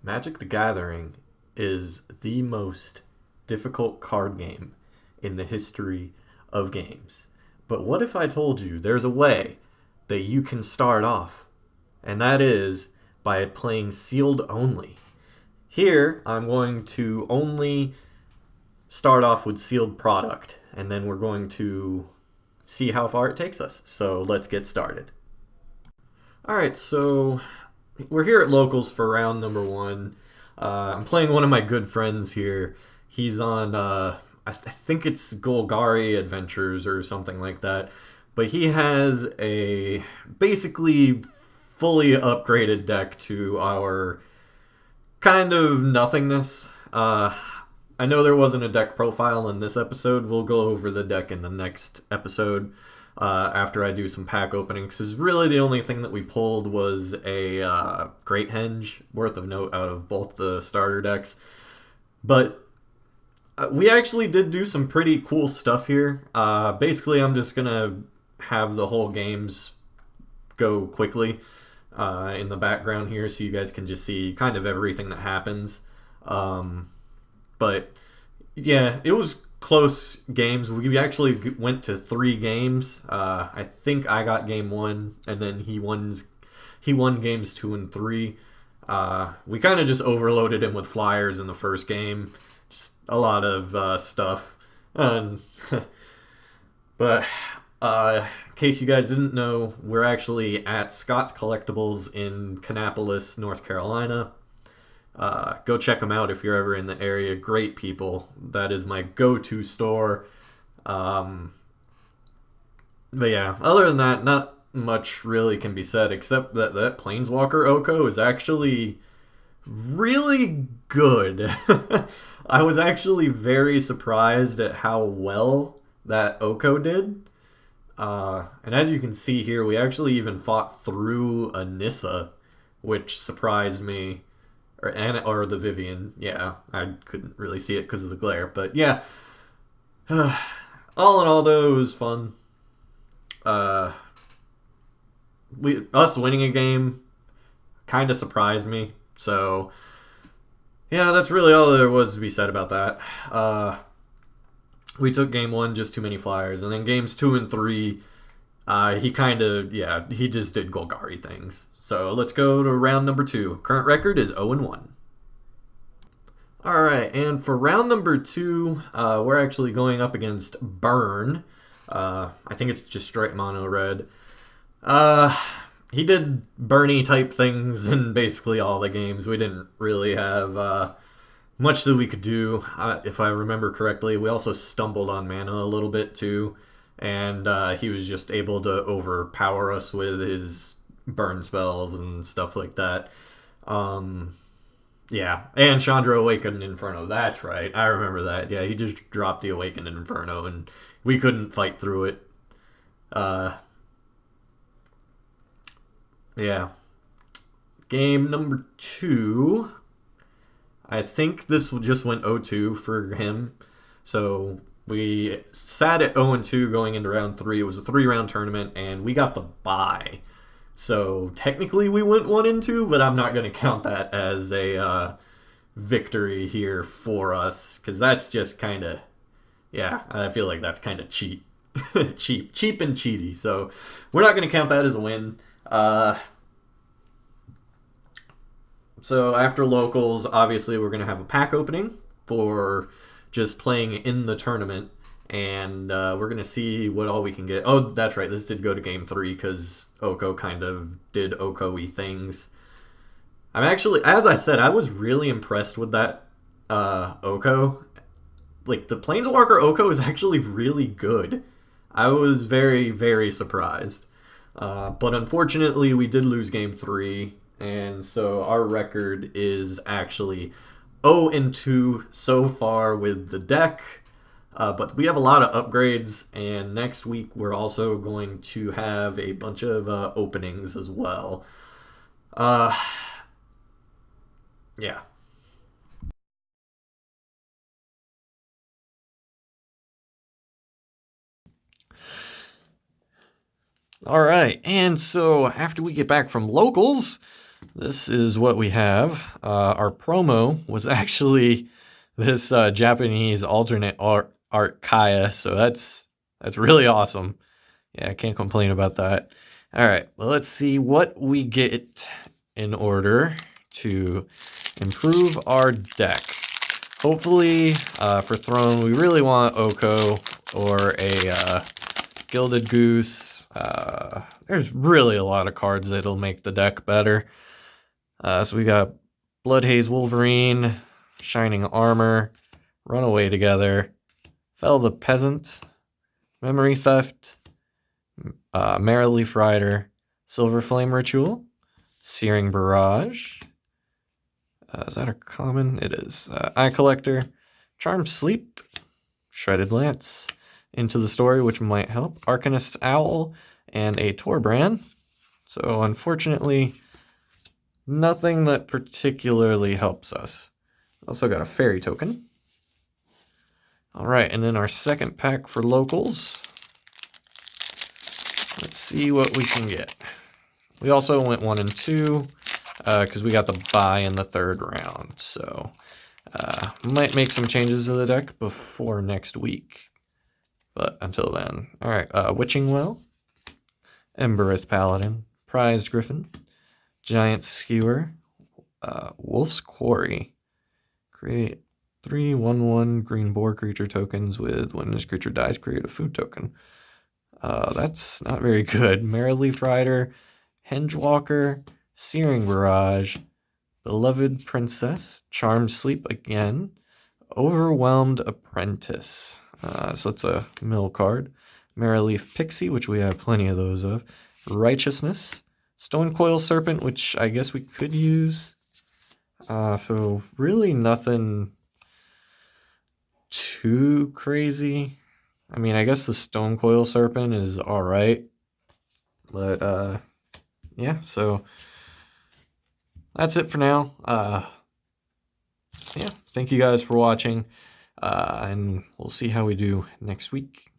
Magic the Gathering is the most difficult card game in the history of games. But what if I told you there's a way that you can start off? And that is by playing sealed only. Here, I'm going to only start off with sealed product, and then we're going to see how far it takes us. So let's get started. Alright, so we're here at locals for round number one. I'm playing one of my good friends here. He's on, I think it's Golgari Adventures or something like that. But he has a basically fully upgraded deck to our kind of nothingness. I know there wasn't a deck profile in this episode. We'll go over the deck in the next episode after I do some pack openings. Because really the only thing that we pulled was a Great Henge worth of note out of both the starter decks. But we actually did do some pretty cool stuff here. Basically, I'm just going to have the whole games go quickly in the background here so you guys can just see kind of everything that happens. But yeah, it was close games. We actually went to 3 games. I think I got game 1, and then he won games 2 and 3. We kind of just overloaded him with flyers in the first game. Just a lot of stuff. But in case you guys didn't know, we're actually at Scott's Collectibles in Kannapolis, North Carolina. Go check them out if you're ever in the area. Great people. That is my go-to store. But yeah, other than that, not much really can be said except that planeswalker Oko is actually really good. I was actually very surprised at how well that Oko did. And as you can see here, we actually even fought through a Nissa, which surprised me. Or the Vivian. Yeah, I couldn't really see it because of the glare. But yeah, all in all, though, it was fun. Us winning a game kind of surprised me. So yeah, that's really all there was to be said about that. We took game 1, just too many flyers, and then games 2 and 3, he just did Golgari things. So let's go to round number 2. Current record is 0-1. Alright, and for round number 2, we're actually going up against Burn. I think it's just straight mono red. He did Burny type things in basically all the games. We didn't really have much that we could do, if I remember correctly. We also stumbled on mana a little bit too, and he was just able to overpower us with his burn spells and stuff like that. Yeah, and Chandra Awakened Inferno, that's right, I remember that. Yeah, he just dropped the Awakened Inferno and we couldn't fight through it. Yeah. Game number 2, I think this just went 0-2 for him. So we sat at 0-2 going into round 3. It was a 3-round tournament, and we got the bye. So technically we went 1-2, but I'm not going to count that as a victory here for us, because that's just kind of, yeah, I feel like that's kind of cheap. cheap and cheaty. So we're not going to count that as a win. So after locals, obviously we're going to have a pack opening for just playing in the tournament. And we're going to see what all we can get. Oh, that's right. This did go to game 3 because Oko kind of did Oko-y things. I'm actually, as I said, I was really impressed with that Oko. Like, the Planeswalker Oko is actually really good. I was very, very surprised. But unfortunately, we did lose game 3. And so our record is actually 0-2 so far with the deck. But we have a lot of upgrades, and next week we're also going to have a bunch of openings as well. Yeah. All right, and so after we get back from locals, this is what we have. Our promo was actually this Japanese alternate art Kaya, so that's really awesome. Yeah, I can't complain about that. All right, well, let's see what we get in order to improve our deck. Hopefully, for Throne, we really want Oko or a Gilded Goose. There's really a lot of cards that'll make the deck better. So we got Bloodhaze Wolverine, Shining Armor, Runaway Together, Fell the Peasant, Memory Theft, Marrowleaf Rider, Silver Flame Ritual, Searing Barrage. Is that a common? It is. Eye Collector, Charmed Sleep, Shredded Lance, Into the Story, which might help, Arcanist's Owl, and a Torbrand. So unfortunately, nothing that particularly helps us. Also got a Fairy Token. All right, and then our second pack for locals. Let's see what we can get. We also went 1 and 2 because we got the bye in the third round. So might make some changes to the deck before next week. But until then, all right, Witching Well, Embereth Paladin, Prized Griffin, Giant Skewer, Wolf's Quarry. Create 3/1/1 green boar creature tokens with when this creature dies, create a food token. That's not very good. Marrowleaf Rider, Hengewalker, Searing Barrage, Beloved Princess, Charmed Sleep again, Overwhelmed Apprentice. So it's a mill card. Marrowleaf Pixie, which we have plenty of those of. Righteousness, Stonecoil Serpent, which I guess we could use. So really nothing too crazy. I mean, I guess the Stonecoil Serpent is alright. But yeah, so that's it for now. Yeah, thank you guys for watching. And we'll see how we do next week.